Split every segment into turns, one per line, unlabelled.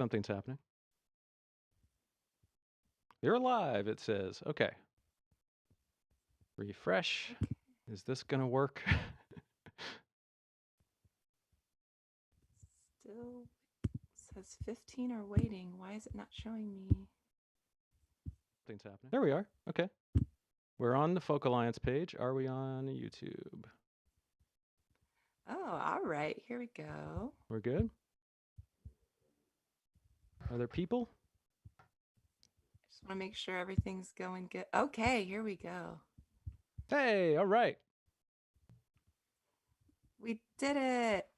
Something's happening. You're alive, it says. Okay. Refresh. Is this going to work?
Still says 15 are waiting. Why is it not showing me?
Something's happening. There we are. Okay. We're on the Folk Alliance page. Are we on YouTube?
Oh, all right. Here we go.
We're good? Are there people?
Just want to make sure everything's going good. Okay, here we go.
Hey, all right.
We did it.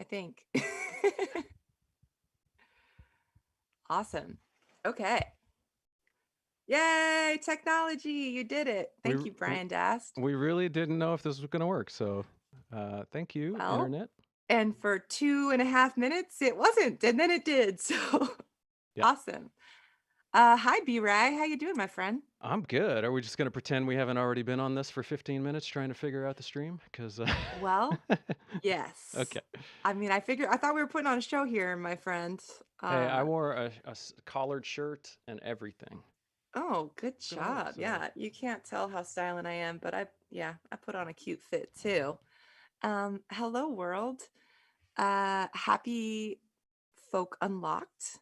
I think. Awesome. Okay. Yay, technology. You did it. Thank you, Bryan Daste.
We really didn't know if this was going to work, so thank you, Internet.
And for 2.5 minutes, it wasn't, and then it did. So yep. Awesome. Hi, B-Ray. How you doing, my friend?
I'm good. Are we just going to pretend we haven't already been on this for 15 minutes trying to figure out the stream? Because
well, yes.
Okay.
I mean, I thought we were putting on a show here, my friend.
Hey, I wore a collared shirt and everything.
Oh, good job. So. Yeah, you can't tell how styling I am, but I put on a cute fit too. Hello, world. Happy Folk Unlocked.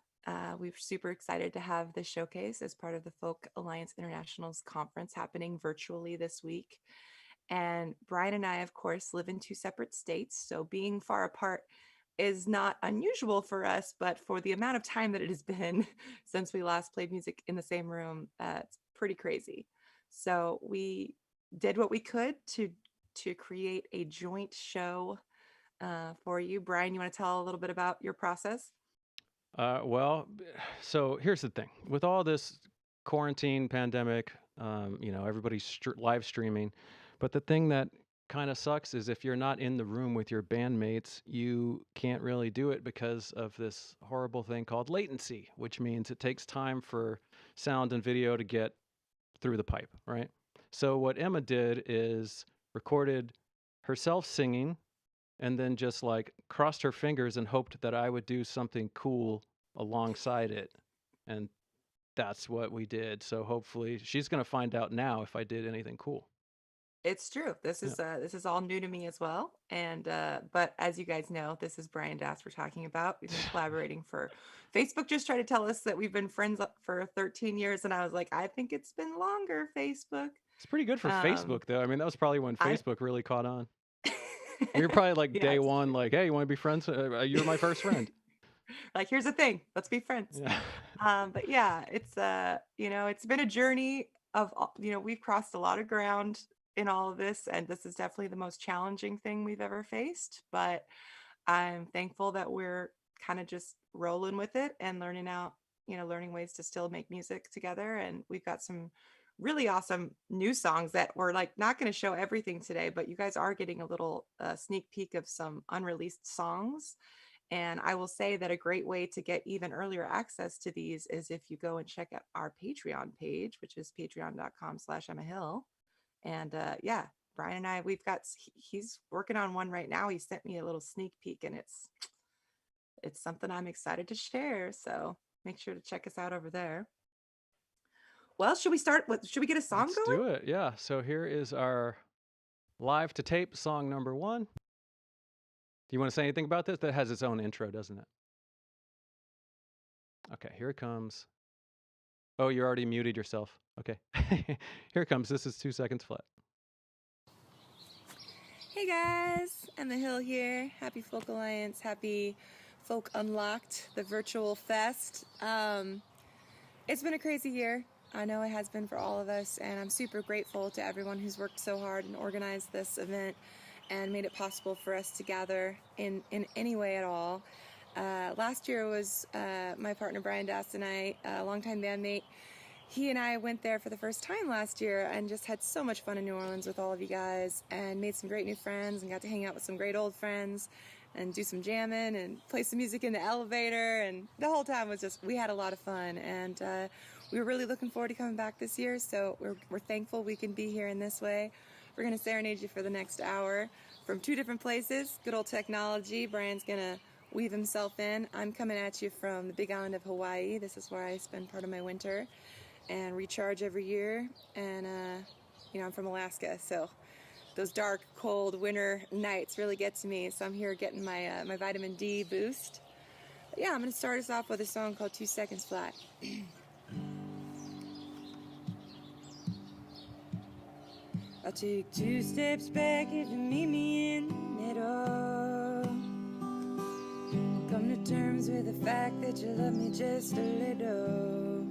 We're super excited to have this showcase as part of the Folk Alliance International's conference happening virtually this week. And Bryan and I, of course, live in 2 separate states, so being far apart is not unusual for us, but for the amount of time that it has been since we last played music in the same room, it's pretty crazy. So we did what we could to create a joint show for you. Bryan, you want to tell a little bit about your process?
Well, so here's the thing. With all this quarantine pandemic, everybody's live streaming. But the thing that kind of sucks is if you're not in the room with your bandmates, you can't really do it because of this horrible thing called latency, which means it takes time for sound and video to get through the pipe, right? So what Emma did is recorded herself singing and then just like crossed her fingers and hoped that I would do something cool alongside it. And that's what we did. So hopefully she's going to find out now if I did anything cool.
It's true. This is all new to me as well. And but as you guys know, this is Bryan Daste we're talking about. We've been collaborating for Facebook just tried to tell us that we've been friends for 13 years. And I was like, I think it's been longer, Facebook.
It's pretty good for Facebook though. I mean, that was probably when Facebook really caught on. We were probably like day one, like, hey, you want to be friends? You're my first friend.
Like, here's the thing, let's be friends. Yeah. But yeah, it's it's been a journey of, we've crossed a lot of ground in all of this, and this is definitely the most challenging thing we've ever faced, but I'm thankful that we're kind of just rolling with it and learning ways to still make music together. And we've got some really awesome new songs that we're like not going to show everything today, but you guys are getting a little sneak peek of some unreleased songs. And I will say that a great way to get even earlier access to these is if you go and check out our Patreon page, which is patreon.com/EmmaHill. And Bryan and I, he's working on one right now. He sent me a little sneak peek, and it's something I'm excited to share. So make sure to check us out over there. Well, should we get a song
going? Let's do it. Yeah. So here is our live to tape song number 1. Do you want to say anything about this? That has its own intro, doesn't it? Okay, here it comes. Oh, you already muted yourself. Okay. Here it comes. This is 2 seconds flat.
Hey guys, Emma Hill here. Happy Folk Alliance. Happy Folk Unlocked, the virtual fest. It's been a crazy year. I know it has been for all of us, and I'm super grateful to everyone who's worked so hard and organized this event and made it possible for us to gather in any way at all. Last year was my partner Bryan Daste and I, a longtime bandmate. He and I went there for the first time last year and just had so much fun in New Orleans with all of you guys and made some great new friends and got to hang out with some great old friends and do some jamming and play some music in the elevator. And the whole time was just, we had a lot of fun. And we were really looking forward to coming back this year. So we're thankful we can be here in this way. We're going to serenade you for the next hour from 2 different places. Good old technology. Bryan's going to weave himself in. I'm coming at you from the big island of Hawaii. This is where I spend part of my winter and recharge every year. And, I'm from Alaska, so those dark, cold winter nights really get to me. So I'm here getting my vitamin D boost. But yeah, I'm going to start us off with a song called 2 Seconds Flat. I'll take 2 steps back if you meet me in the middle. Come to terms with the fact that you love me just a little.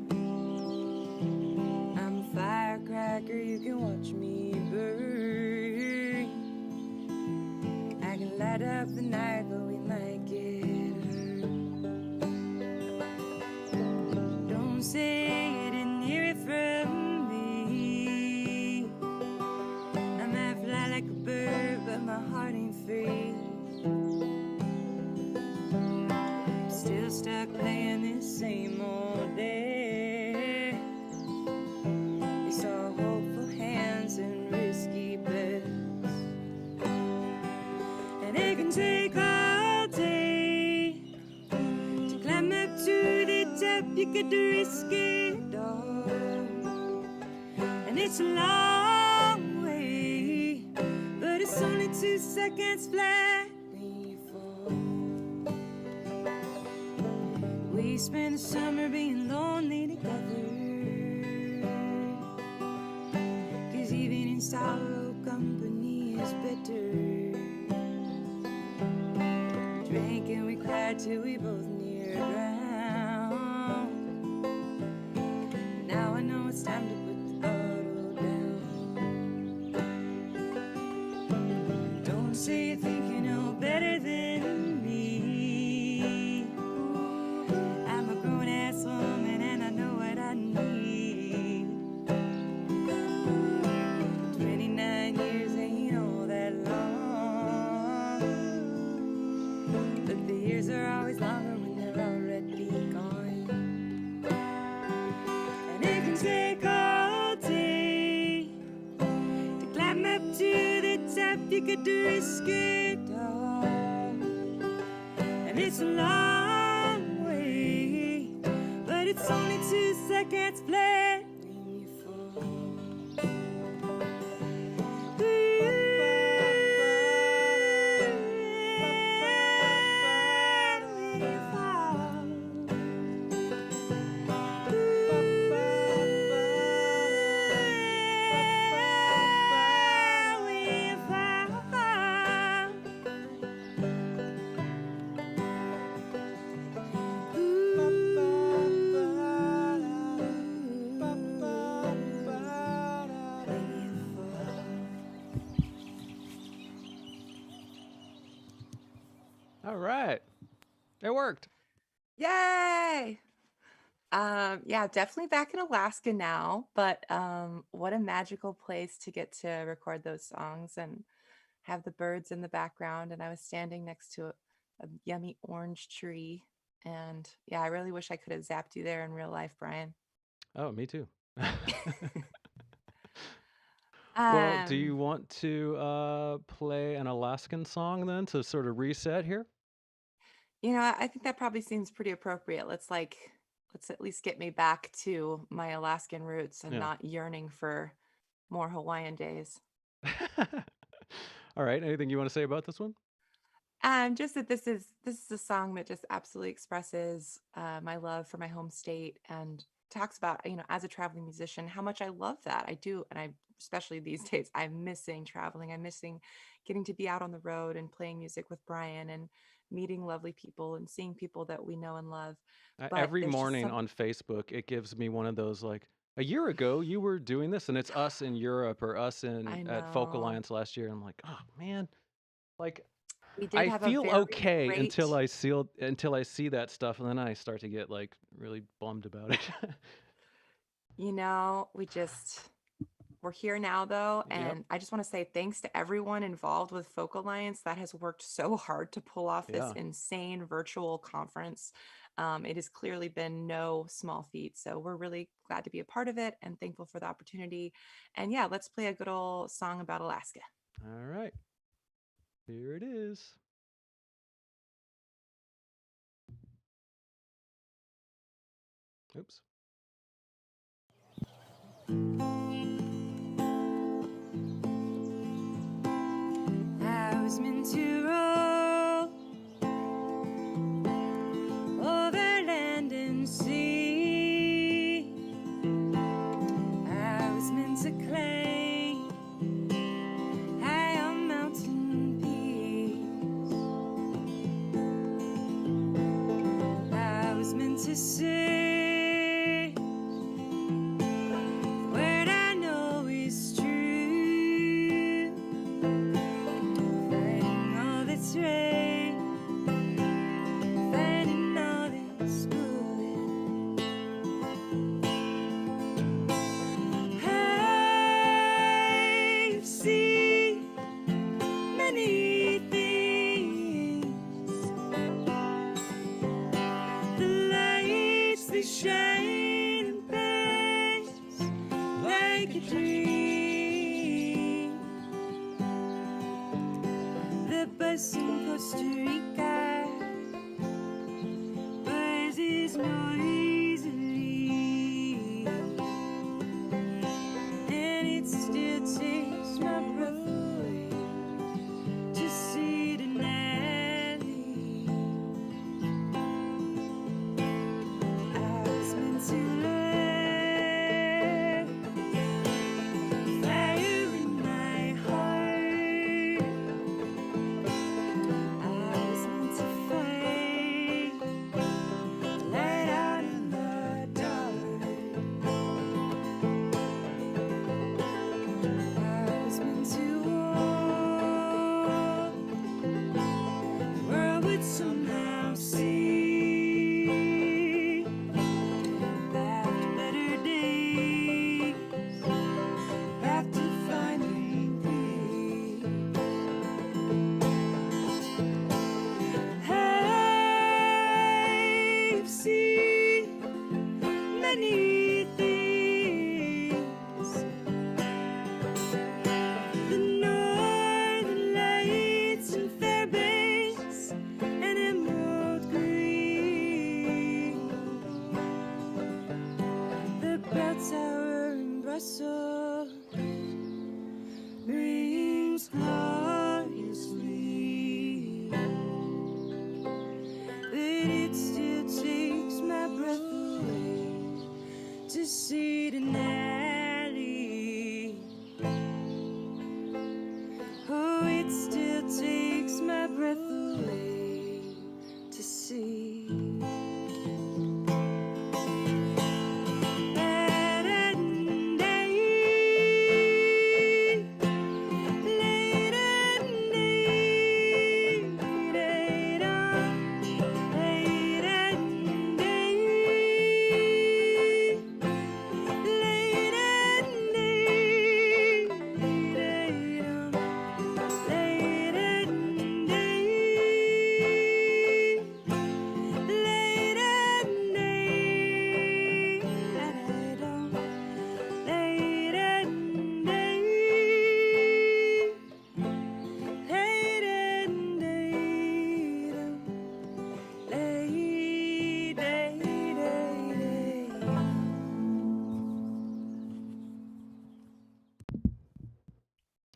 I'm a firecracker, you can watch me burn. I can light up the night, but we might get hurt. Don't say you didn't hear it from me. I might fly like a bird, but my heart ain't free. Still stuck playing this same old day. We saw hopeful hands and risky bets, and it can take all day to climb up to the top. You could risk it all, and it's a long way, but it's only 2 seconds flat when you fall. We spent the summer being lonely together, 'cause even in sorrow company is better. Drank and we cried till we both near drowned. Now I know it's time to put the bottle down. Don't say you think you know better than me. I'm a grown-ass woman and I know what I need. 29 years ain't all that long, but the years are always longer when they're already gone. And it can take all day to climb up to the top. You could risk it all, and it's a long way, but it's only 2 seconds flat when you fall.
All right. It worked.
Yay! Yeah, definitely back in Alaska now, but what a magical place to get to record those songs and have the birds in the background. And I was standing next to a yummy orange tree. And yeah, I really wish I could have zapped you there in real life, Bryan.
Oh, me too. Well, do you
Um,
want to play an Alaskan song then to sort of reset here?
I think that probably seems pretty appropriate. Let's at least get me back to my Alaskan roots and
Yeah.
not yearning for more Hawaiian days.
All right. Anything you want to say about this one?
Just that this is a song that just absolutely expresses my love for my home state and talks about, as a traveling musician, how much I love that. I do, and I especially these days, I'm missing traveling. I'm missing getting to be out on the road and playing music with Bryan and meeting lovely people and seeing people that we know and love. But
Every
there's just
morning
some
on Facebook, it gives me one of those like, a year ago you were doing this, and it's us in Europe or us in
I
at Folk
know
Alliance last year. I'm like, oh man, like
we did
I
have a
feel
very
okay
great,
until I see that stuff, and then I start to get like really bummed about it.
we just we're here now, though,
Yep.
and I just want to say thanks to everyone involved with Folk Alliance that has worked so hard to pull off this
Yeah.
insane virtual conference. It has clearly been no small feat, so we're really glad to be a part of it and thankful for the opportunity. And yeah, let's play a good old song about Alaska.
All right. Here it is. Oops.
I was meant to roll over land and sea. I was meant to claim high on mountain peaks. I was meant to say the word I know is true. Fighting all that's right, fighting all that's good. I've seen many things. The lights they shine and pass like a dream. The bus in Costa Rica buzzes noisily, and it still takes my breath away to see Denali. I was meant to love fire in my heart. I was meant to fight, light out in the dark. I was meant to walk, the world would somehow see that better days after finding peace. I've seen many things. The northern lights and Fairbanks and emerald green. The bell tower in Brussels rings gloriously, but it still takes my breath away to see Denali. Oh, it still takes my breath away to see.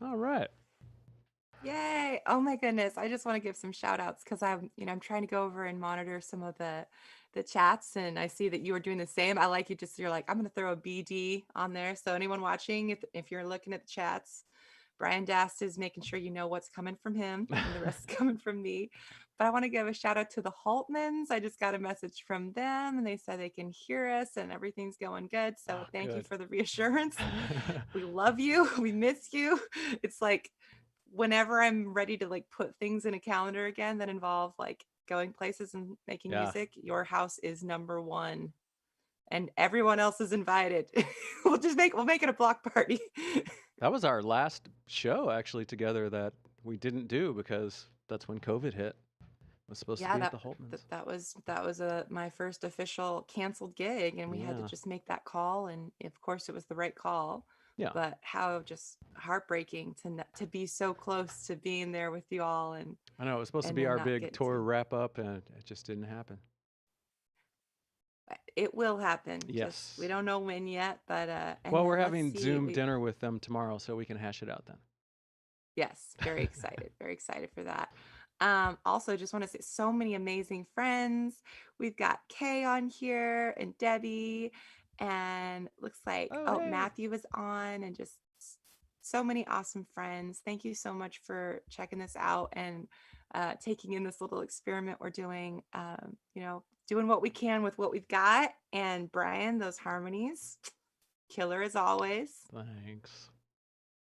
All right.
Yay. Oh my goodness. I just want to give some shout outs because I'm trying to go over and monitor some of the chats, and I see that you are doing the same. I like you just you're like, I'm gonna throw a BD on there. So anyone watching, if you're looking at the chats, Bryan Daste is making sure you know what's coming from him and the rest is coming from me. But I want to give a shout out to the Haltmans. I just got a message from them and they said they can hear us and everything's going good. So
Oh,
thank you
good.
for the reassurance. We love you. We miss you. It's like whenever I'm ready to like put things in a calendar again that involve like going places and making
Yeah.
music, your house is number one and everyone else is invited. We'll make it a block party.
That was our last show actually together that we didn't do because that's when COVID hit. It was supposed to
Yeah,
be at the
that
Holtmans.
that was a my first official canceled gig, and we had to
Yeah.
just make that call, and of course it was the right call.
Yeah.
But how just heartbreaking to be so close to being there with you all,
I know it was supposed to
and
be
then
our
not
big
get
tour
to.
wrap up and it just didn't happen.
It will happen. Just we
Yes.
don't know when yet, but and
Well, we're
then let's
having
see.
Zoom dinner with them tomorrow, so we can hash it out then.
Yes, very excited for that. Also, just want to say so many amazing friends. We've got Kay on here and Debbie, and looks like,
Oh,
oh,
hey.
Matthew is on, and just so many awesome friends. Thank you so much for checking this out and taking in this little experiment we're doing. Doing what we can with what we've got. And Bryan, those harmonies, killer as always,
Thanks.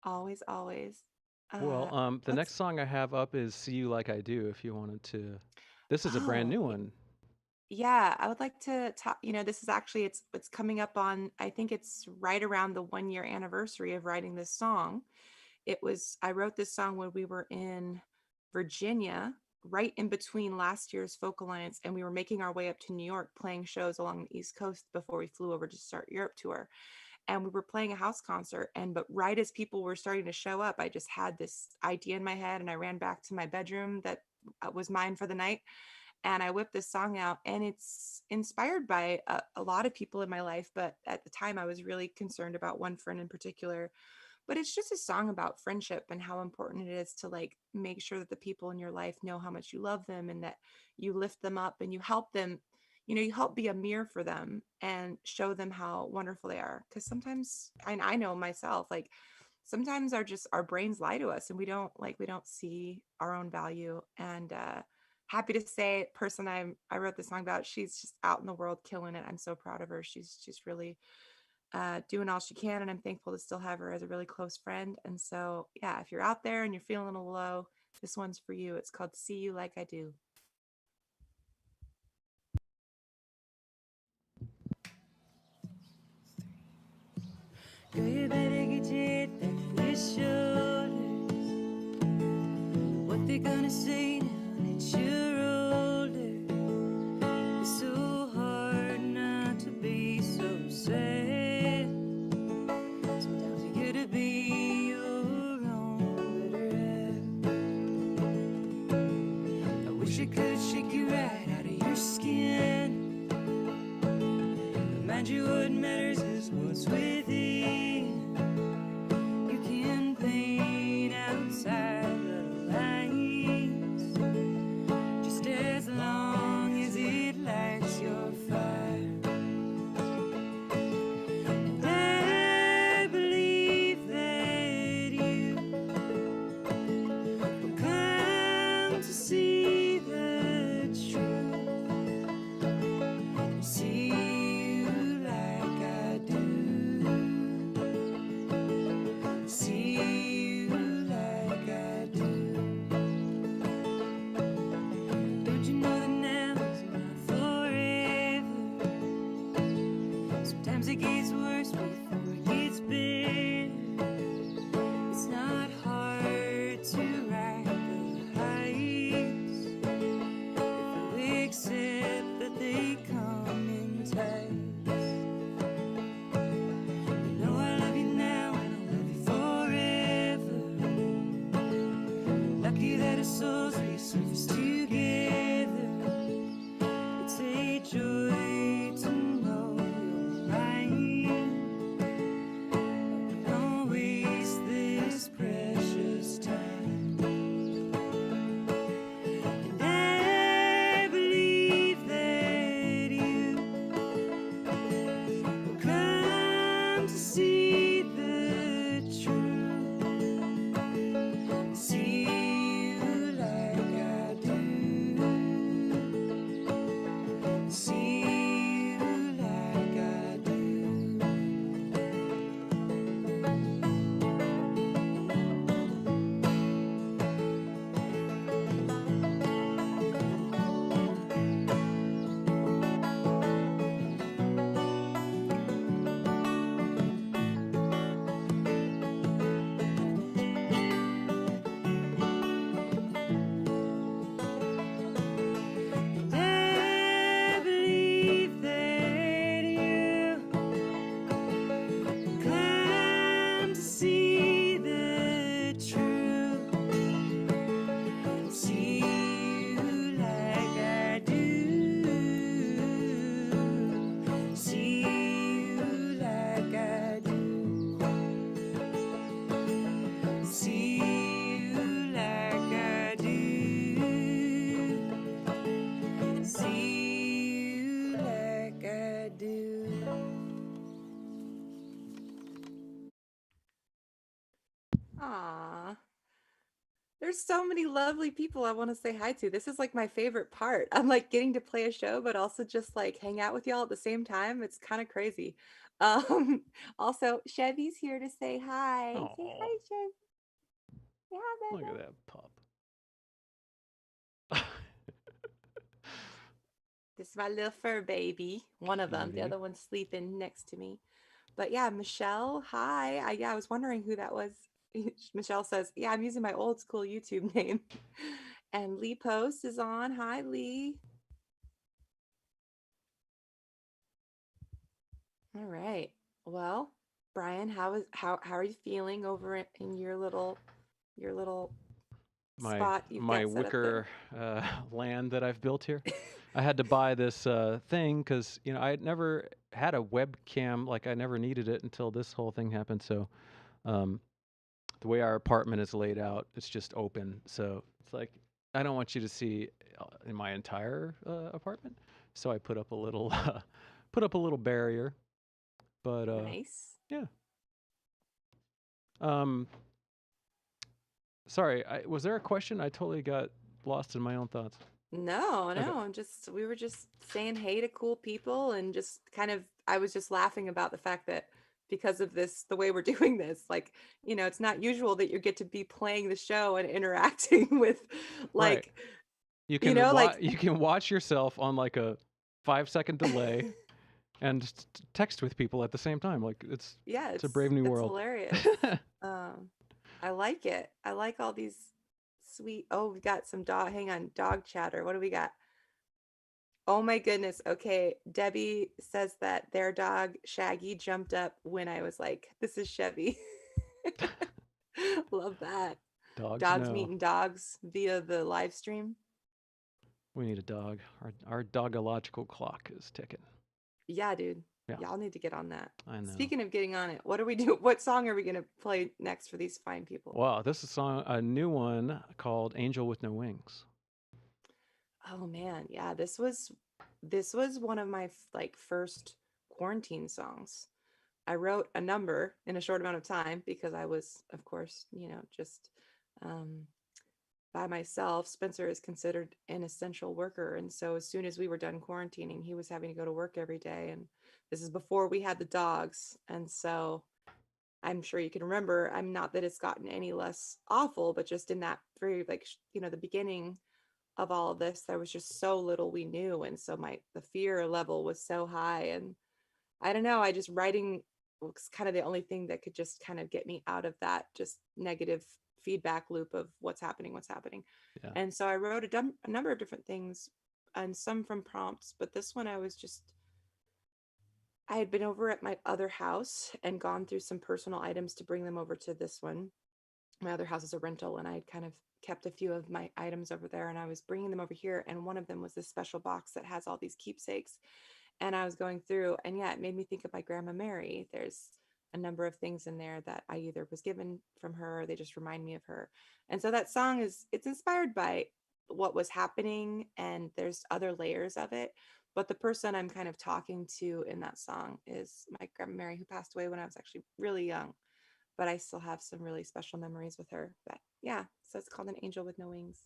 always, always.
Well, the
Let's
next song I have up is "See You Like I Do." If you wanted to, this is a brand
Oh,
new one.
yeah, I would like to talk, this is actually it's coming up on, I think it's right around the 1 year anniversary of writing this song. I wrote this song when we were in Virginia, right in between last year's Folk Alliance, and we were making our way up to New York playing shows along the East Coast before we flew over to start Europe tour. And we were playing a house concert, but right as people were starting to show up, I just had this idea in my head and I ran back to my bedroom that was mine for the night, and I whipped this song out, and it's inspired by a lot of people in my life. But at the time, I was really concerned about one friend in particular. But it's just a song about friendship and how important it is to like make sure that the people in your life know how much you love them and that you lift them up and you help them. You help be a mirror for them and show them how wonderful they are. Because sometimes, and I know myself, like sometimes our brains lie to us and we don't see our own value. And happy to say, person I wrote this song about, she's just out in the world killing it. I'm so proud of her. She's just really doing all she can, and I'm thankful to still have her as a really close friend. And so, yeah, if you're out there and you're feeling a little low, this one's for you. It's called "See You Like I Do."
Girl, you better get your head back on your shoulders. What they gonna say now that you're older? It's so hard not to be so sad. Sometimes you gotta be your own better half. I wish I could shake you right out of your skin. Remind you what matters is what's within. You can paint outside the lines, just as long as it lights your fire. And I believe that you will come to see the truth and see you like I do. See you like I do. Don't you know that now is not forever? Sometimes it gets worse before it gets better. It's not hard to ride the heights if you accept that they come in times. You know I love you now and I'll love you forever. Lucky that our souls resurface together. It's a joy to know you're mine. Don't waste this precious time. And I believe that you will come to see the truth. See you like I do. See
Aw. There's so many lovely people I want to say hi to. This is like my favorite part. I'm like getting to play a show, but also just like hang out with y'all at the same time. It's kind of crazy. Um, also, Chevy's here to say hi. Say
Oh,
hi, Chevy. Yeah,
look at
baby.
that pup.
This is my little fur baby. One of them. The
Cutie.
other one's sleeping next to me. But yeah, Michelle, hi. I was wondering who that was. Michelle says, yeah, I'm using my old school YouTube name. And Lee Post is on. Hi, Lee. All right. Well, Bryan, how are you feeling over in your little
My
spot you've
my
got set up there?
wicker land that I've built here. I had to buy this thing because I had never had a webcam. Like I never needed it until this whole thing happened. So um, the way our apartment is laid out, it's just open. So it's like I don't want you to see in my entire apartment. So I put up a little put up a little barrier. But
Nice.
yeah. Um, sorry, was there a question? I totally got lost in my own thoughts.
No,
Okay.
no, we were just saying hey to cool people and just kind of I was just laughing about the fact that because of this, the way we're doing this, like, it's not usual that you get to be playing the show and interacting with
Right.
like,
You
you
can
know, like
you can watch yourself on like a 5-second delay and text with people at the same time. Like
yeah,
it's a brave new
it's
world.
hilarious. Um, I like it. I like all these sweet. Oh, we got some dog chatter. What do we got? Oh my goodness. Okay. Debbie says that their dog Shaggy jumped up when I was like, this is Chevy. Love that.
Dogs
Dogs
know.
meeting dogs via the live stream.
We need a dog. Our dogological clock is ticking.
Yeah, dude.
Yeah,
Y'all need to get on that.
I know.
Speaking of getting on it, what do we do? What song are we going to play next for these fine people?
Wow, this is a new one called Angel with No Wings.
Oh man, yeah, this was one of my like first quarantine songs. I wrote a number in a short amount of time because I was, of course, just um, by myself. Spencer is considered an essential worker, and so as soon as we were done quarantining, he was having to go to work every day, and this is before we had the dogs, and so I'm sure you can remember. I'm not that it's gotten any less awful, but just in that very like the beginning of all of this, there was just so little we knew, and so the fear level was so high, and I don't know, I just writing was kind of the only thing that could just kind of get me out of that just negative feedback loop of what's happening.
Yeah.
And so I wrote a number of different things and some from prompts, but this one I had been over at my other house and gone through some personal items to bring them over to this one. My other house is a rental, and I had kind of kept a few of my items over there, and I was bringing them over here, and one of them was this special box that has all these keepsakes, and I was going through, and yeah, it made me think of my grandma Mary. There's a number of things in there that I either was given from her or they just remind me of her. And so that song it's inspired by what was happening, and there's other layers of it, but the person I'm kind of talking to in that song is my grandma Mary, who passed away when I was actually really young, but I still have some really special memories with her. But yeah, so it's called An Angel with No Wings.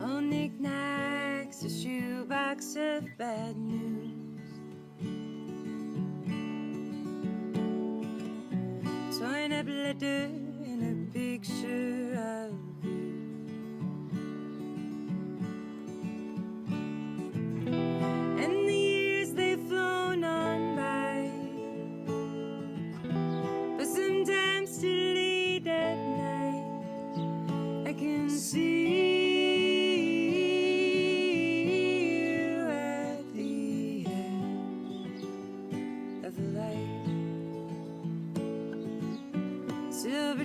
Oh, knickknacks, a shoebox of bad news. Torn up letter and a picture of you. And the years they've flown on by, but sometimes too late at night I can see you at the end of the light. Silver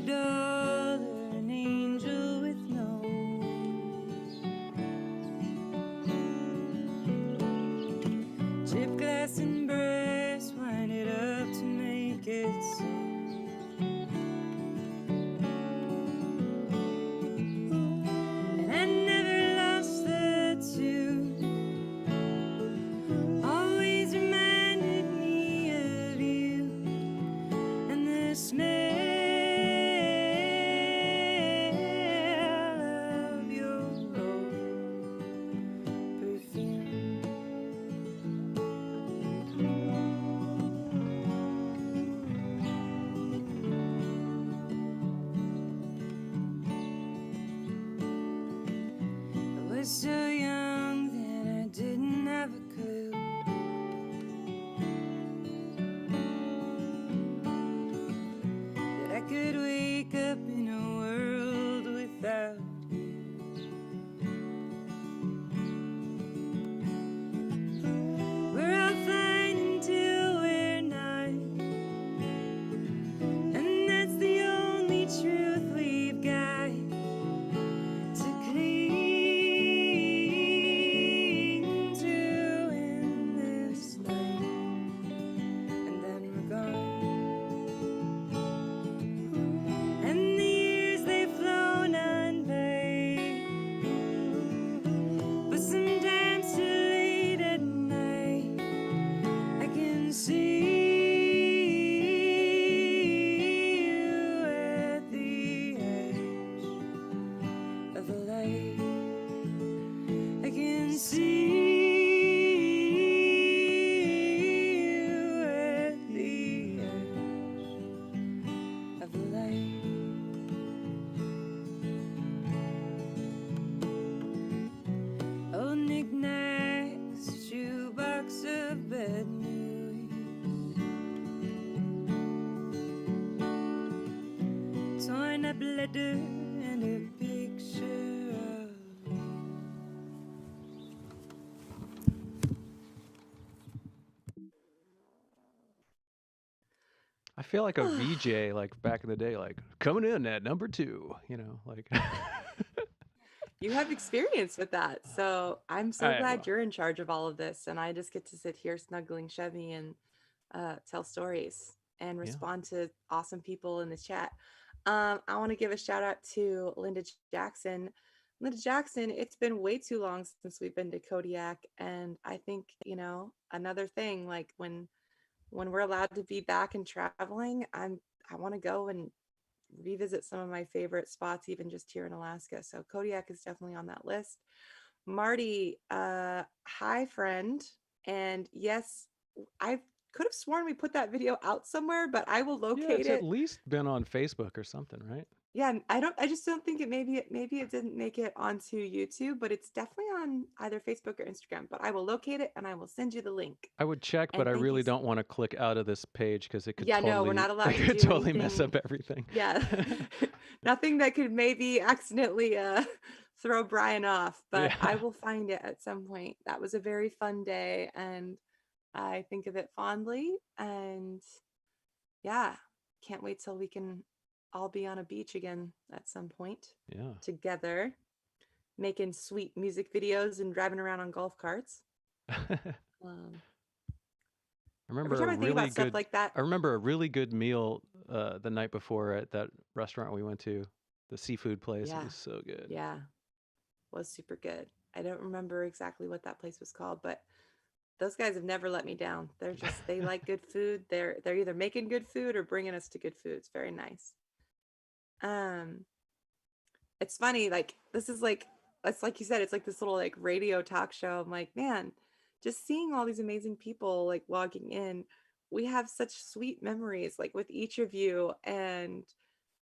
was so young that I didn't have a clue that I could wake up in a world without you. We're all fine until we're not, and that's the only truth we've got to cling to in this life, and then we're gone. And the years they've flown on by, but sometimes too late at night I can see you at the edge of the light. I can see you at the edge of the light. Old knickknacks, shoebox of bad news, torn up letter and a picture of you.
I feel like a VJ, like back in the day, like coming in at number 2. You know, like.
You have experience with that. So I'm so
I
glad
well,
you're in charge of all of this. And I just get to sit here snuggling Chevy and tell stories and
yeah.
respond to awesome people in the chat. I want to give a shout out to Linda Jackson. Linda Jackson, it's been way too long since we've been to Kodiak. And I think, another thing, like when we're allowed to be back and traveling, I want to go and revisit some of my favorite spots, even just here in Alaska. So Kodiak is definitely on that list. Marty, hi friend. And yes, I could have sworn we put that video out somewhere, but I will
Yeah,
locate
it's at
it.
least been on Facebook or something, right?
Yeah, I just don't think maybe it didn't make it onto YouTube, but it's definitely on either Facebook or Instagram. But I will locate it and I will send you the link.
I would check, but
And
I
thank you.
really don't want to click out of this page because it could
Yeah, no, we're not
it
allowed to
could
do
totally mess
anything.
up everything.
Yeah. Nothing that could maybe accidentally throw Bryan off, but I
Yeah.
will find it at some point. That was a very fun day and I think of it fondly, and yeah, can't wait till we can all be on a beach again at some point
Yeah.
together, making sweet music videos and driving around on golf carts.
I
Um, every
remember
time
a
I think
really
about stuff
good
like that,
I remember a really good meal the night before at that restaurant we went to, the seafood place. It
yeah,
was so good.
yeah, was super good. I don't remember exactly what that place was called, but those guys have never let me down. They like good food. They're either making good food or bringing us to good food. It's very nice. Um, it's funny, like this is like it's like you said, it's like this little like radio talk show. I'm like, man, just seeing all these amazing people like logging in. We have such sweet memories like with each of you, and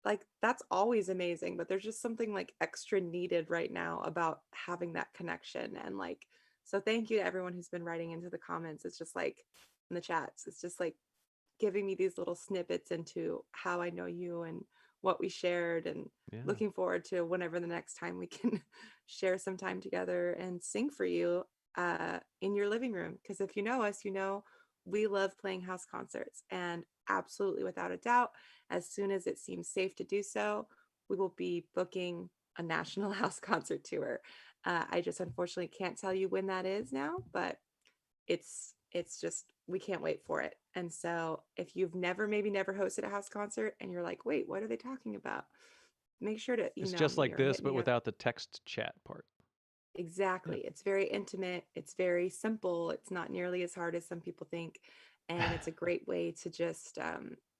like that's always amazing, but there's just something like extra needed right now about having that connection. And like, so thank you to everyone who's been writing into the comments. It's just like in the chats, it's just like giving me these little snippets into how I know you and what we shared, and
Yeah.
looking forward to whenever the next time we can share some time together and sing for you in your living room. Because if you know us, you know we love playing house concerts, and absolutely without a doubt, as soon as it seems safe to do so, we will be booking a national house concert tour. I just unfortunately can't tell you when that is now, but it's just we can't wait for it. And so if you've maybe never hosted a house concert and you're like, wait, what are they talking about? Make sure to
It's
email
just
me
like
or
this,
hit
but
me up.
without the text chat part.
Exactly. It's very intimate. It's very simple. It's not nearly as hard as some people think. And it's a great way to just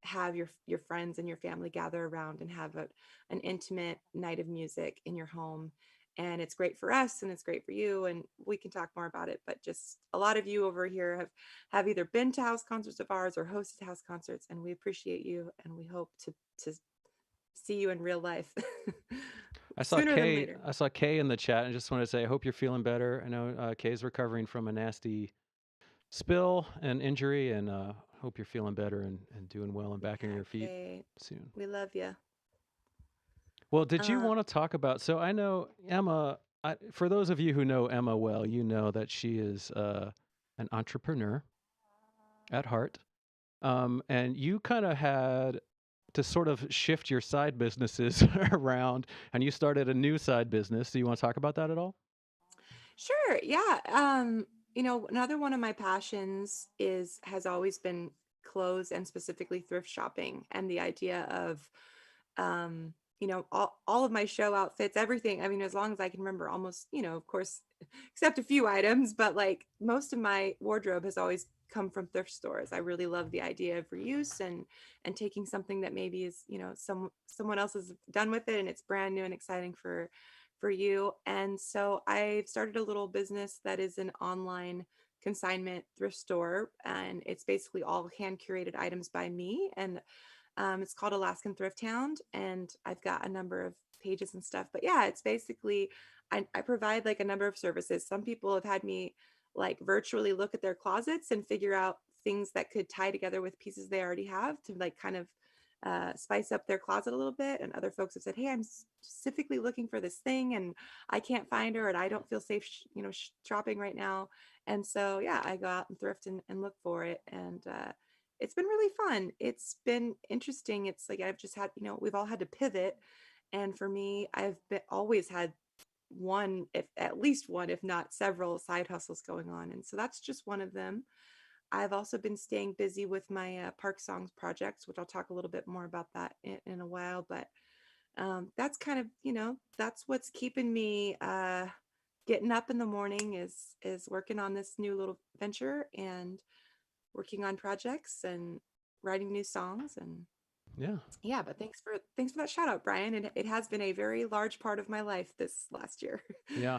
have your friends and your family gather around and have an intimate night of music in your home. And it's great for us and it's great for you. And we can talk more about it. But just a lot of you over here have either been to house concerts of ours or hosted house concerts. And we appreciate you. And we hope to see you in real life
I saw
sooner than
Kay.
later.
I saw Kay in the chat, and just want to say, I hope you're feeling better. I know Kay's recovering from a nasty spill and injury, and hope you're feeling better and doing well and back on
Yeah,
your feet
Kate,
soon.
we love you.
Well, did you
Um,
want to talk about? So I know Emma. For those of you who know Emma well, you know that she is an entrepreneur at heart. And you kind of had to sort of shift your side businesses around, and you started a new side business. Do you want to talk about that at all?
sure, yeah. Another one of my passions has always been clothes and specifically thrift shopping and the idea of all of my show outfits, everything. I mean, as long as I can remember, almost, of course, except a few items, but like most of my wardrobe has always come from thrift stores. I really love the idea of reuse and taking something that maybe is, someone else has done with it and it's brand new and exciting for you. And so I've started a little business that is an online consignment thrift store, and it's basically all hand curated items by me. And it's called Alaskan Thrift Hound, and I've got a number of pages and stuff. But yeah, it's basically I provide like a number of services. Some people have had me like virtually look at their closets and figure out things that could tie together with pieces they already have to like kind of spice up their closet a little bit. And other folks have said, "Hey, I'm specifically looking for this thing, and I can't find her, and I don't feel safe, shopping right now." And so, yeah, I go out and thrift and look for it, and it's been really fun. It's been interesting. It's like I've just had, we've all had to pivot, and for me, always had one, if at least one, if not several side hustles going on, and so that's just one of them. I've also been staying busy with my Park Songs projects, which I'll talk a little bit more about that in a while. But that's kind of, that's what's keeping me getting up in the morning is working on this new little venture and working on projects and writing new songs. And
Yeah.
yeah, but thanks for that shout out, Bryan. And it has been a very large part of my life this last year.
Yeah.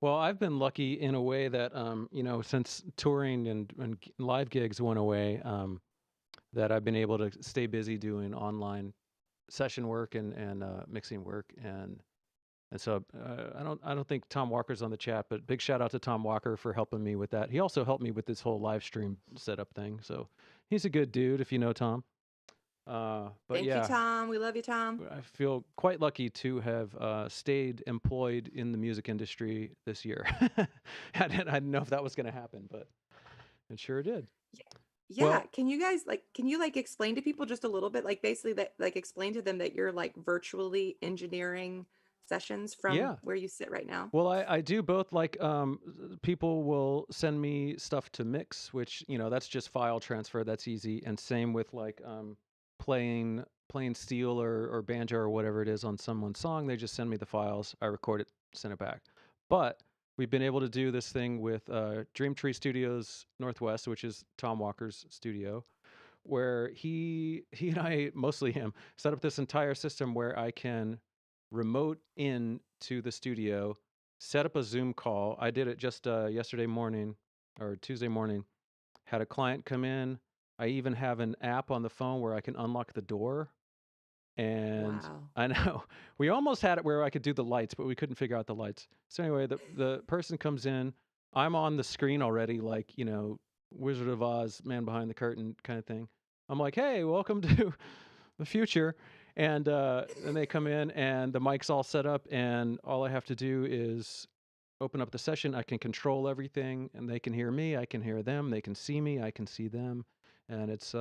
Well, I've been lucky in a way that, since touring and live gigs went away, that I've been able to stay busy doing online session work and mixing work, and so I don't think Tom Walker's on the chat, but big shout out to Tom Walker for helping me with that. He also helped me with this whole live stream setup thing, so he's a good dude if you know Tom. But
Thank you,
yeah,
Tom. We love you, Tom.
I feel quite lucky to have stayed employed in the music industry this year. I didn't know if that was going to happen, but it sure did.
Yeah,
Well,
can you like explain to people just a little bit, like basically that, like explain to them that you're like virtually engineering sessions from
yeah.
where you sit right now?
Well, I do both. Like, people will send me stuff to mix, which that's just file transfer. That's easy. And same with like playing steel or banjo or whatever it is on someone's song. They just send me the files. I record it, send it back. But we've been able to do this thing with Dream Tree Studios Northwest, which is Tom Walker's studio, where he and I, mostly him, set up this entire system where I can remote in to the studio, set up a Zoom call. I did it just yesterday morning or Tuesday morning. Had a client come in. I even have an app on the phone where I can unlock the door. And
Wow.
I know we almost had it where I could do the lights, but we couldn't figure out the lights. So anyway, the person comes in. I'm on the screen already, like Wizard of Oz, man behind the curtain kind of thing. I'm like, hey, welcome to the future. And they come in and the mic's all set up, and all I have to do is open up the session. I can control everything, and they can hear me. I can hear them. They can see me. I can see them. And it's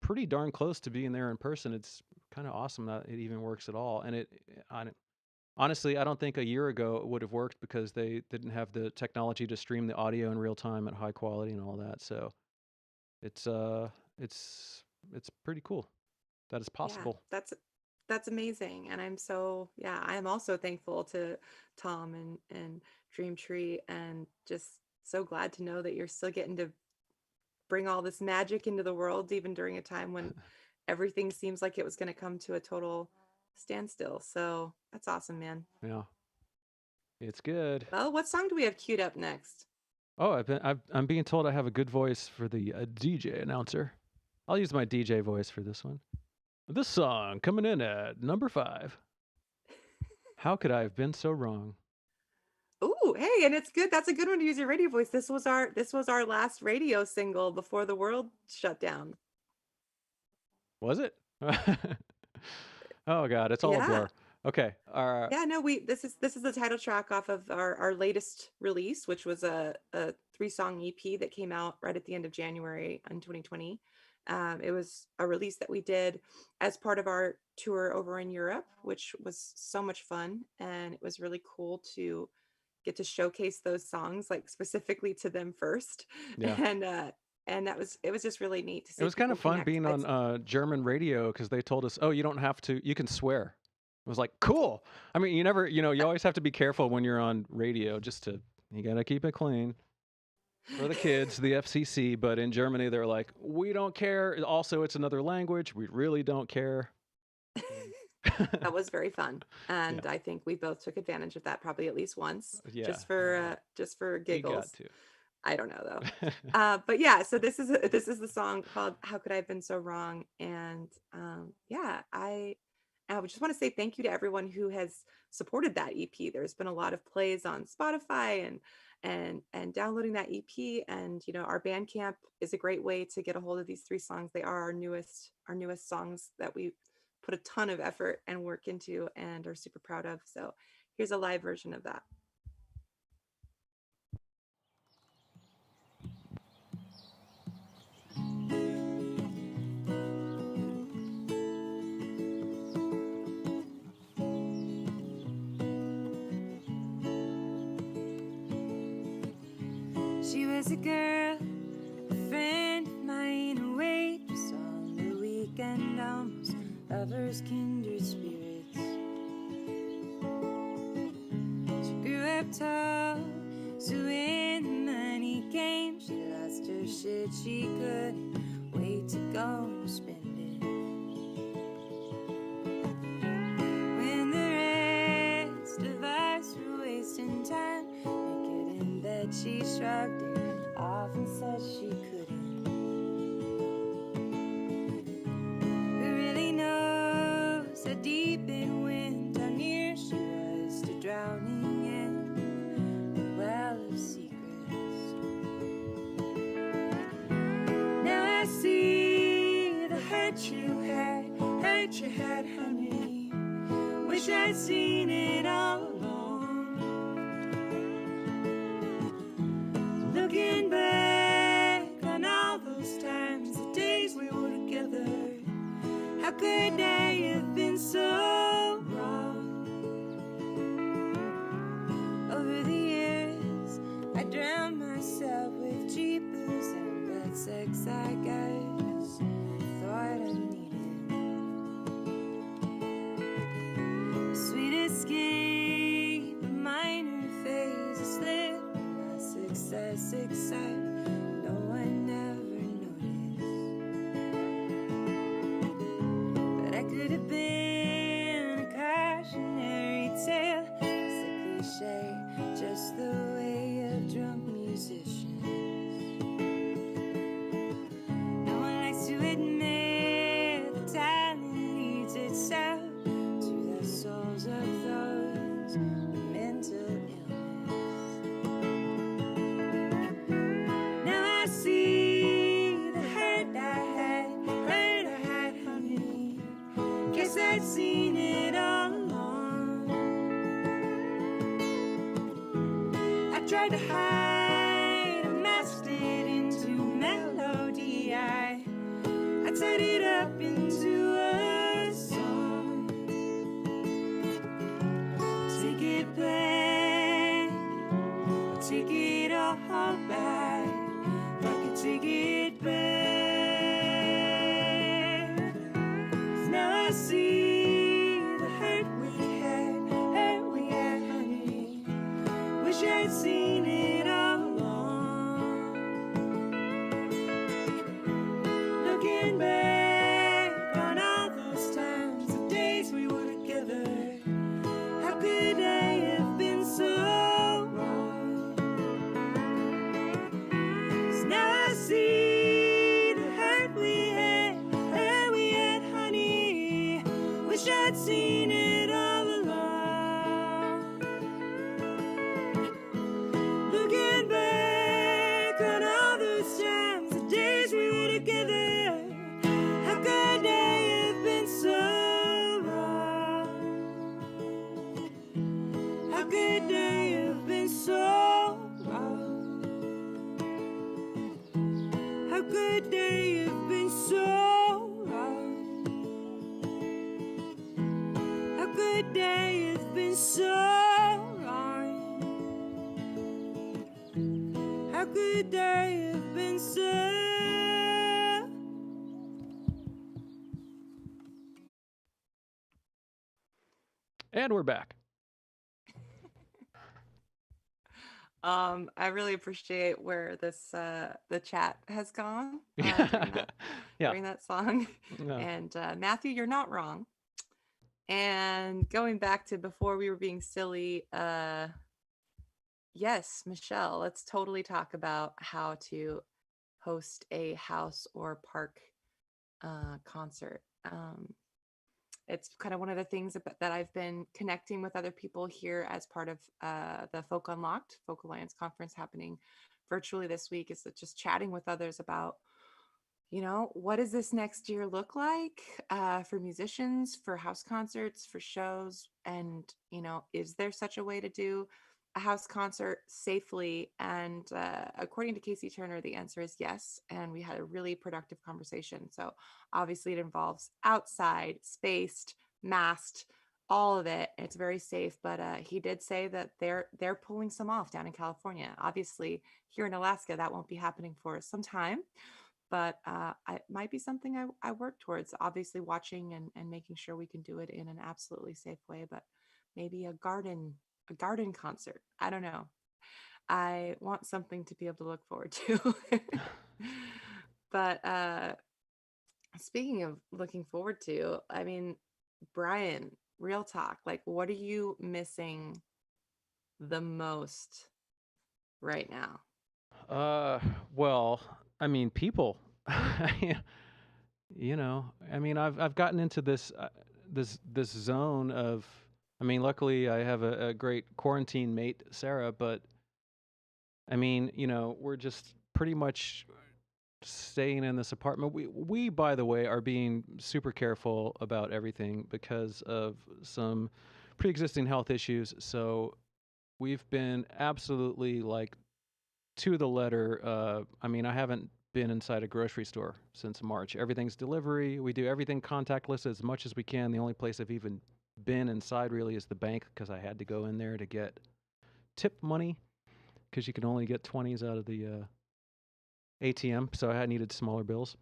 pretty darn close to being there in person. It's kind of awesome that it even works at all. And honestly, I don't think a year ago it would have worked because they didn't have the technology to stream the audio in real time at high quality and all that. So it's it's pretty cool that it's
Yeah,
possible.
that's amazing. And I'm also thankful to Tom and Dream Tree, and just so glad to know that you're still getting to bring all this magic into the world, even during a time when everything seems like it was going to come to a total standstill. So that's awesome, man.
Yeah, it's good.
Well, what song do we have queued up next?
Oh, I'm being told I have a good voice for the DJ announcer. I'll use my DJ voice for this one. This song coming in at number 5. How could I have been so wrong?
Ooh, hey, and it's good. That's a good one to use your radio voice. This was our last radio single before the world shut down.
Was it? Oh God, it's all a
Yeah.
blur. Okay.
Yeah, no, this is the title track off of our latest release, which was a 3-song EP that came out right at the end of January in 2020. It was a release that we did as part of our tour over in Europe, which was so much fun, and it was really cool to get to showcase those songs like specifically to them first.
Yeah.
And and it was just really neat to
It
see
was kind
people
of fun
connect.
being on German radio because they told us, "Oh, you don't have to. You can swear." It was like, cool. I mean, you never, you always have to be careful when you're on radio. You gotta keep it clean for the kids, the FCC. But in Germany, they're like, we don't care. Also, it's another language. We really don't care.
That was very fun,
Yeah,
and I think we both took advantage of that probably at least once,
yeah.
just for
You got
giggles.
to.
I don't know though. But yeah, so this is the song called "How Could I Have Been So Wrong," and yeah, I would just want to say thank you to everyone who has supported that EP. There's been a lot of plays on Spotify and downloading that EP, and our Bandcamp is a great way to get a hold of these 3 songs. They are our newest songs that we put a ton of effort and work into and are super proud of. So here's a live version of that.
She was a girl, a friend of mine, a waitress on the weekend, almost lovers, kindred spirits. She grew up tall, so when the money came, she lost her shit. She couldn't wait to go and spend it. When the rest of us were wasting time, naked in bed, she shrugged it off and said she couldn't. Who really knows how deep it went, how near she was to drowning in a well of secrets. Now I see the hurt you had, honey. Wish I'd seen it all along. Looking back on all those times, the days we were together, how could I have been so wrong? Over the years, I drowned myself with cheap booze and bad sex, I guess. Thought I needed sweet escape, a minor phase, a slip, my success, except no one ever noticed. But I could have been a cautionary tale, it's a cliche, just the way of drunk musicians. No one likes to admit the talent leads itself to the souls of those with mental illness. Now I see the hurt I had, honey. Guess I'd seen it all along. I tried to hide, I masked it into melody. I tied it up into a song. Take it back, take it all back. I could take it back. 'Cause now I see the hurt we had, honey. Wish I'd seen it all along. Looking back on all those times, the days we were together, how could I have been so wrong? 'Cause now I see the hurt we had, honey. Wish I'd seen it all along. could they have been so wrong? How could they have been so wrong? How could they have been so wrong? How could they have been so?
And we're back.
I really appreciate where this the chat has gone during that
Yeah.
during that song.
No.
And Matthew, you're not wrong. And going back to before we were being silly, yes, Michelle, let's totally talk about how to host a house or park concert. It's kind of one of the things that I've been connecting with other people here as part of the Folk Unlocked Folk Alliance conference happening virtually this week, is that just chatting with others about, what does this next year look like for musicians, for house concerts, for shows? And, is there such a way to do a house concert safely? And according to Casey Turner, the answer is yes. And we had a really productive conversation. So obviously it involves outside, spaced, masked, all of it. It's very safe. But he did say that they're pulling some off down in California. Obviously, here in Alaska, that won't be happening for some time. But it might be something I work towards, obviously watching and making sure we can do it in an absolutely safe way. But maybe a garden concert. I don't know. I want something to be able to look forward to. But speaking of looking forward to, I mean, Bryan, real talk, like, what are you missing the most right now?
Well, I mean, people. I mean, I've gotten into this zone of. I mean, luckily I have a great quarantine mate, Sarah. But I mean, we're just pretty much staying in this apartment. We by the way are being super careful about everything because of some pre-existing health issues. So we've been absolutely like to the letter. I mean, I haven't been inside a grocery store since March. Everything's delivery. We do everything contactless as much as we can. The only place I've even been inside really is the bank because I had to go in there to get tip money because you can only get 20s out of the ATM. So I needed smaller bills.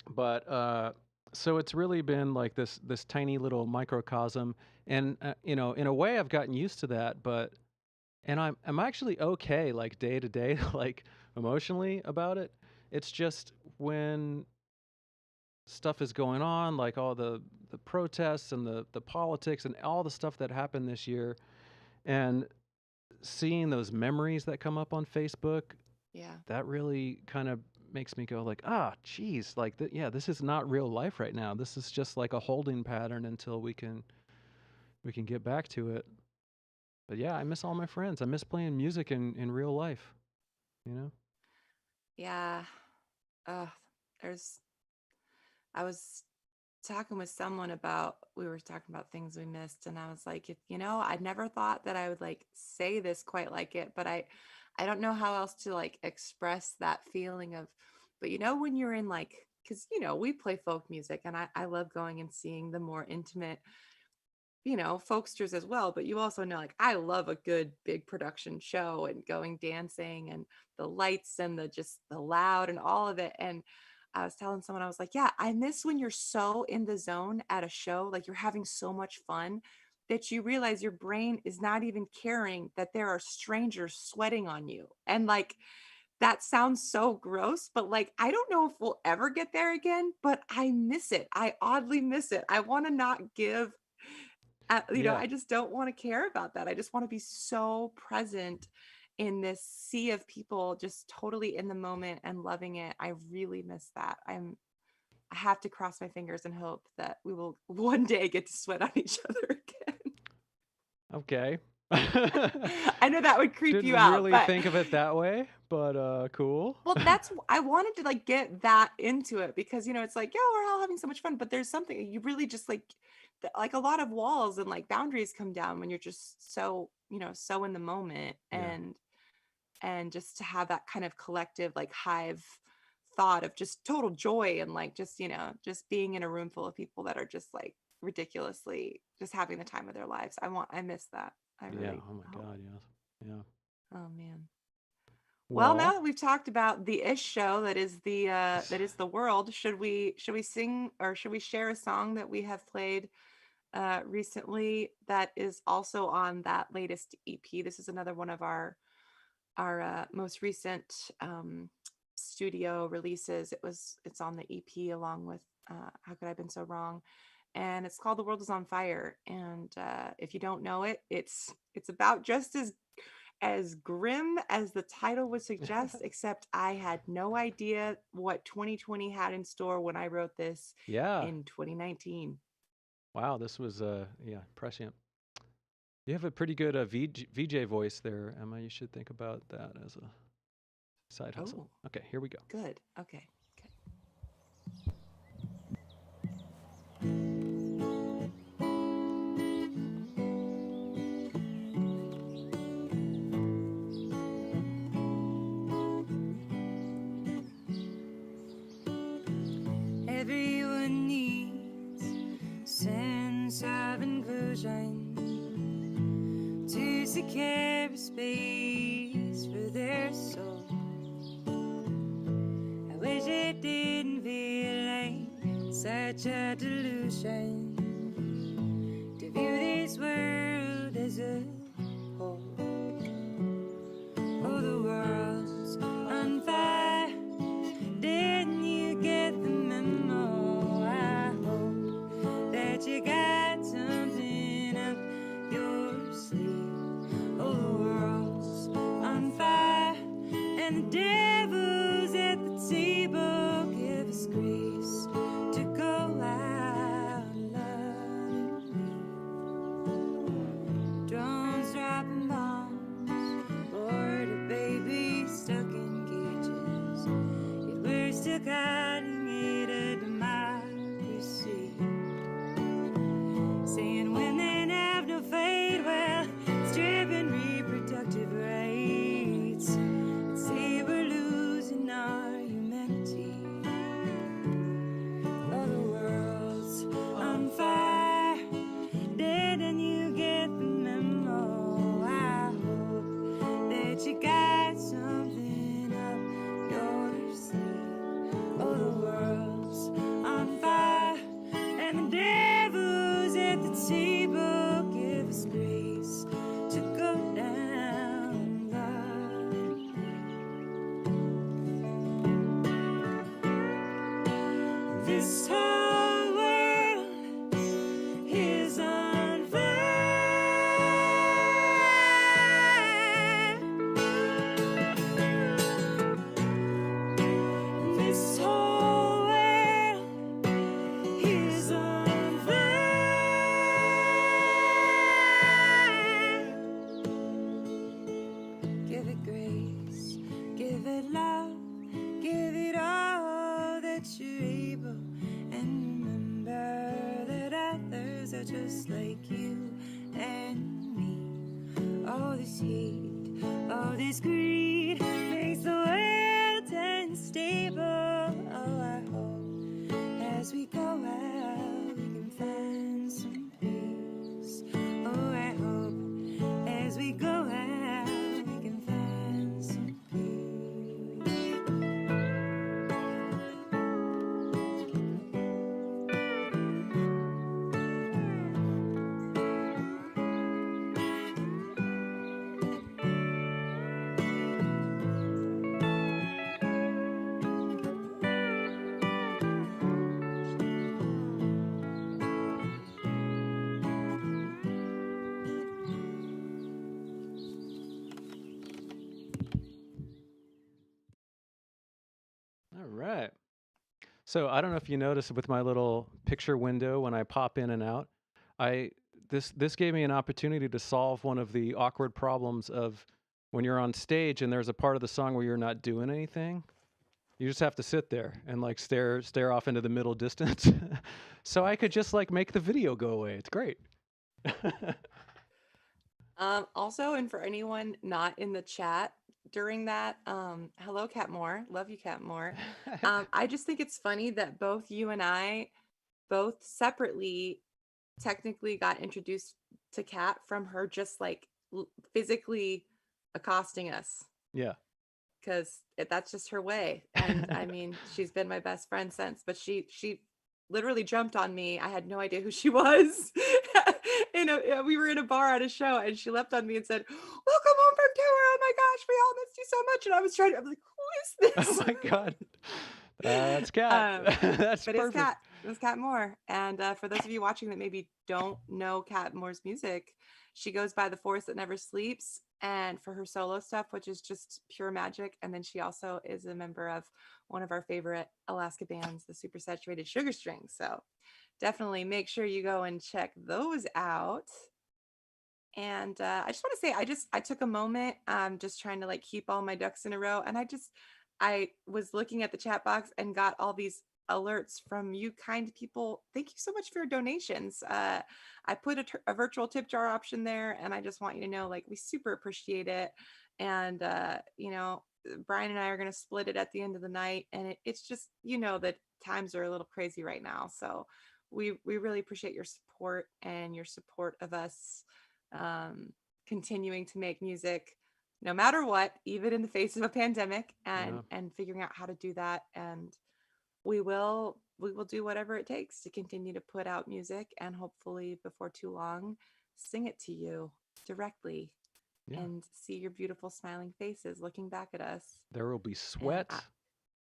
But so it's really been like this tiny little microcosm, and in a way I've gotten used to that. But and I'm actually okay, like day to day, like emotionally about it. It's just when stuff is going on, like all the protests and the politics and all the stuff that happened this year, and seeing those memories that come up on Facebook,
Yeah.
that really kind of makes me go like, geez, like yeah, this is not real life right now. This is just like a holding pattern until we can get back to it. But yeah, I miss all my friends. I miss playing music in real life, you know?
Yeah. Uh, I was talking with someone about, we were talking about things we missed, and I was like, I never thought that I would like say this quite like it, but I don't know how else to like express that feeling of, but when you're in like, because we play folk music, and I love going and seeing the more intimate, folksters as well. But you also know, like, I love a good big production show and going dancing and the lights and the loud and all of it. And I was telling someone, I was like, yeah, I miss when you're so in the zone at a show, like you're having so much fun that you realize your brain is not even caring that there are strangers sweating on you. And like, that sounds so gross, but like, I don't know if we'll ever get there again, but I miss it. I oddly miss it. I want to not give,
Yeah.
I just don't want to care about that. I just want to be so present in this sea of people, just totally in the moment and loving it. I really miss that. I have to cross my fingers and hope that we will one day get to sweat on each other again.
Okay.
I know that would creep you
Didn't
out,
really
but
think of it that way, but cool.
well, I wanted to like get that into it because it's like, yeah, we're all having so much fun, but there's something you really just like, like a lot of walls and like boundaries come down when you're just so, so in the moment.
Yeah.
And just to have that kind of collective like hive thought of just total joy and like just, just being in a room full of people that are just like ridiculously just having the time of their lives. I miss that. I
Yeah.
really
Oh my
hope.
God. Yes. Yeah.
Oh man. Well, now
Well,
that we've talked about the ish show that is the world, should we sing, or should we share a song that we have played recently that is also on that latest EP? This is another one of our most recent studio releases. It's on the EP along with How Could I Have Been So Wrong, and it's called The World Is on Fire. And if you don't know it, it's about just as grim as the title would suggest, except I had no idea what 2020 had in store when I wrote this
yeah.
in 2019.
Wow. This was yeah, prescient. You have a pretty good VJ voice there, Emma. You should think about that as a side hustle.
Oh,
Okay, here we go.
good. Okay.
Everyone needs sense of inclusion to secure a space for their soul. I wish it didn't feel like such a delusion to view this world as a whole. Oh, the world's on fire. Didn't you get the memo? I hope that you got something up your sleeve. Oh, the world's on fire, and the devil's at the table. Give us grace to go out loving me. Drones dropping bombs, or the baby stuck in cages. If we're still calling it a democracy, saying women have no fate, well, stripping reproductive rights, say we're losing our humanity. Oh, the world's on fire. Didn't you get the memo? I hope that you got something up your sleeve. Oh, the world's on fire, and the devil's at the table. Give us grace to go down loving. This whole world is on fire. This whole world is on fire. Give it grace, give it love, give it all that you're able, and remember that others are just like you and me. All this hate, all this greed makes the world unstable. Oh, I hope as we go out we can find some peace. Oh, I hope as we go out we can find some peace.
All right. So I don't know if you noticed with my little picture window when I pop in and out, I this gave me an opportunity to solve one of the awkward problems of when you're on stage and there's a part of the song where you're not doing anything. You just have to sit there and like stare off into the middle distance. So I could just like make the video go away. It's great.
Also, and for anyone not in the chat during that, hello, Cat Moore. Love you, Cat Moore. I just think it's funny that both you and I, both separately, technically got introduced to Cat from her just like physically accosting us,
Yeah.
because that's just her way. And I mean, she's been my best friend since, but she literally jumped on me. I had no idea who she was. We were in a bar at a show, and she leapt on me and said, "Welcome home from tour. Oh my gosh, we all missed you so much." And I was like, "Who is this?"
Oh my God. That's Cat. That's
But
perfect.
it's Cat Moore. And for those of you watching that maybe don't know Cat Moore's music, she goes by The Force That Never Sleeps, and for her solo stuff, which is just pure magic. And then she also is a member of one of our favorite Alaska bands, the Super Saturated Sugar Strings. So definitely make sure you go and check those out. And I just want to say, I took a moment, just trying to like keep all my ducks in a row. And I was looking at the chat box and got all these alerts from you kind people. Thank you so much for your donations. I put a virtual tip jar option there, and I just want you to know, like, we super appreciate it. And, Bryan and I are going to split it at the end of the night. And it's just, that times are a little crazy right now. So we really appreciate your support and your support of us continuing to make music no matter what, even in the face of a pandemic, and figuring out how to do that. And we will do whatever it takes to continue to put out music, and hopefully before too long sing it to you directly and see your beautiful smiling faces looking back at us.
There will be sweat.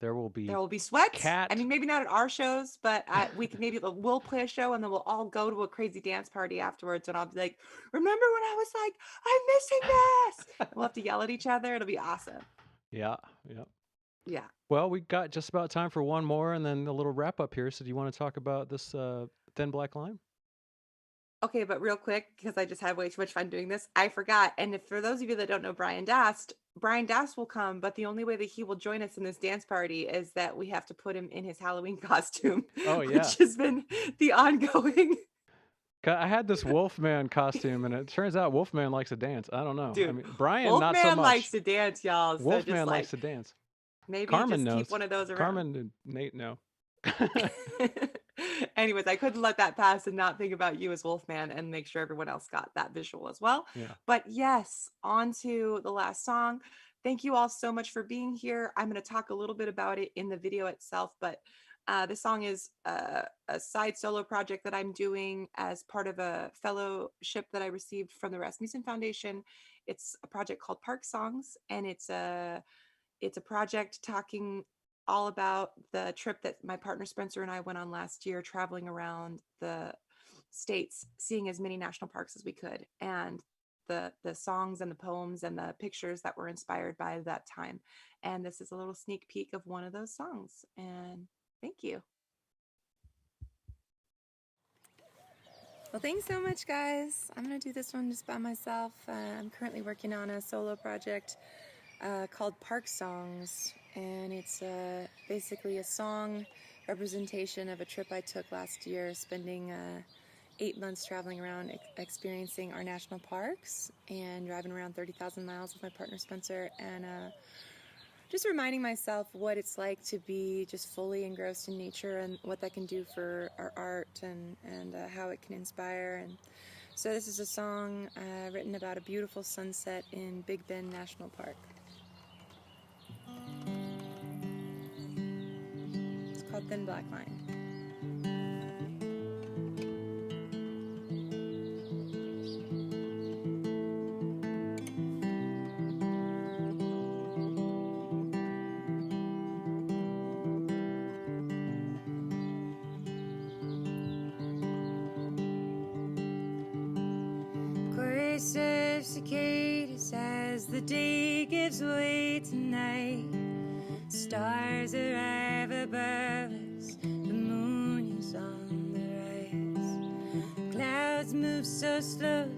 There will be
sweat.
Cat.
I mean, maybe not at our shows, but we'll play a show, and then we'll all go to a crazy dance party afterwards, and I'll be like, "Remember when I was like, I'm missing this?" We'll have to yell at each other. It'll be awesome.
Yeah.
Yeah.
Well, we got just about time for one more, and then a little wrap up here. So do you want to talk about this Thin Black Line?
Okay, but real quick, because I just had way too much fun doing this, I forgot. And for those of you that don't know Bryan Daste will come, but the only way that he will join us in this dance party is that we have to put him in his Halloween costume.
Oh, yeah.
Which has been the ongoing.
I had this Wolfman costume, and it turns out Wolfman likes to dance. I don't know.
Dude,
I mean, Bryan,
Wolfman
not so much.
likes to dance, y'all. So
Wolfman
just
likes to dance.
Maybe
Carmen
just
knows.
keep one of those around.
Carmen and Nate know.
Anyways, I couldn't let that pass and not think about you as Wolfman, and make sure everyone else got that visual as well.
Yeah.
But yes, on to the last song. Thank you all so much for being here. I'm going to talk a little bit about it in the video itself, but this song is a side solo project that I'm doing as part of a fellowship that I received from the Rasmussen Foundation. It's a project called Park Songs, and it's a project talking all about the trip that my partner Spencer and I went on last year, traveling around the states, seeing as many national parks as we could, and the songs and the poems and the pictures that were inspired by that time. And this is a little sneak peek of one of those songs. And thank you.
Well, thanks so much, guys. I'm going to do this one just by myself. I'm currently working on a solo project called Park Songs, and it's basically a song representation of a trip I took last year, spending 8 months traveling around, experiencing our national parks, and driving around 30,000 miles with my partner Spencer, and just reminding myself what it's like to be just fully engrossed in nature, and what that can do for our art, and how it can inspire. And so this is a song written about a beautiful sunset in Big Bend National Park. It's called Thin Black Line. Chorus of cicadas as the day gives way to night. Stars arrive above us, the moon is on the rise. Clouds move so slowly,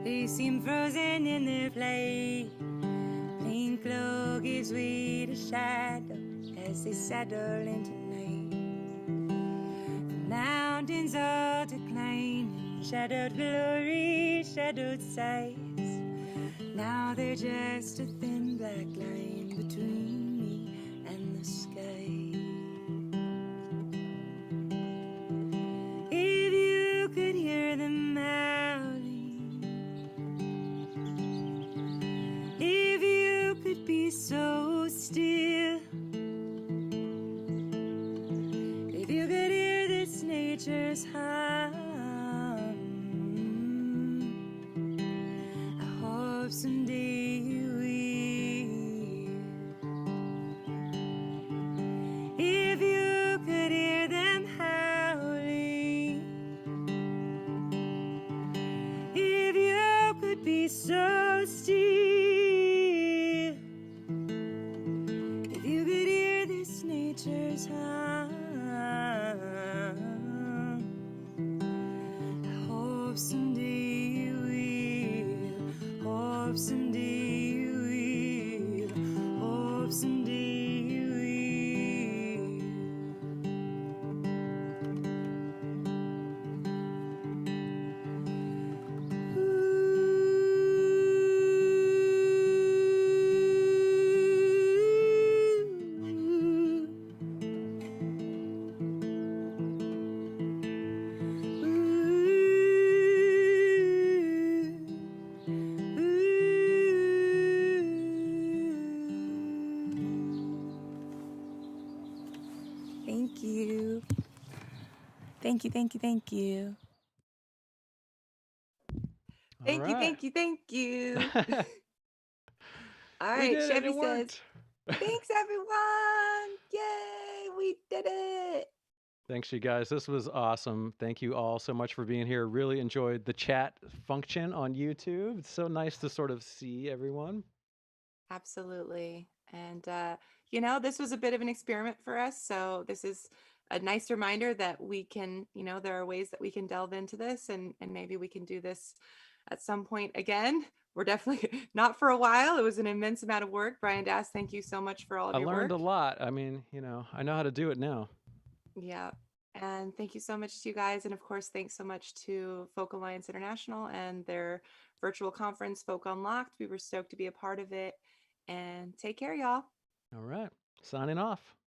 they seem frozen in their flight. Plain glow gives way to shadow as as they settle into night. The mountains all decline, shadowed glory, shadowed sights. Now they're just a thin black line between me and the sky. If you could hear them howling, if you could be so still, if you could hear this nature's hum, I hope someday you will. If you could hear them howling, if you could be so still, if you could hear this nature's hum, I hope someday you will. Hope someday you will. Hope someday you will. Thank you. Thank you, thank you, thank you.
All
Thank you,
right.
thank you, thank you. All
We
right,
did it.
Chevy
It
says,
worked.
thanks everyone. Yay, we did it.
Thanks, you guys. This was awesome. Thank you all so much for being here. Really enjoyed the chat function on YouTube. It's so nice to sort of see everyone.
Absolutely. And, you know, this was a bit of an experiment for us. So this is a nice reminder that we can, you know, there are ways that we can delve into this and maybe we can do this at some point again. We're definitely not for a while. It was an immense amount of work. Bryan Daste, thank you so much for all of
I
your
learned a
work.
lot. I mean, I know how to do it now.
Yeah. And thank you so much to you guys. And of course, thanks so much to Folk Alliance International and their virtual conference, Folk Unlocked. We were stoked to be a part of it. And take care, y'all.
All right. Signing off.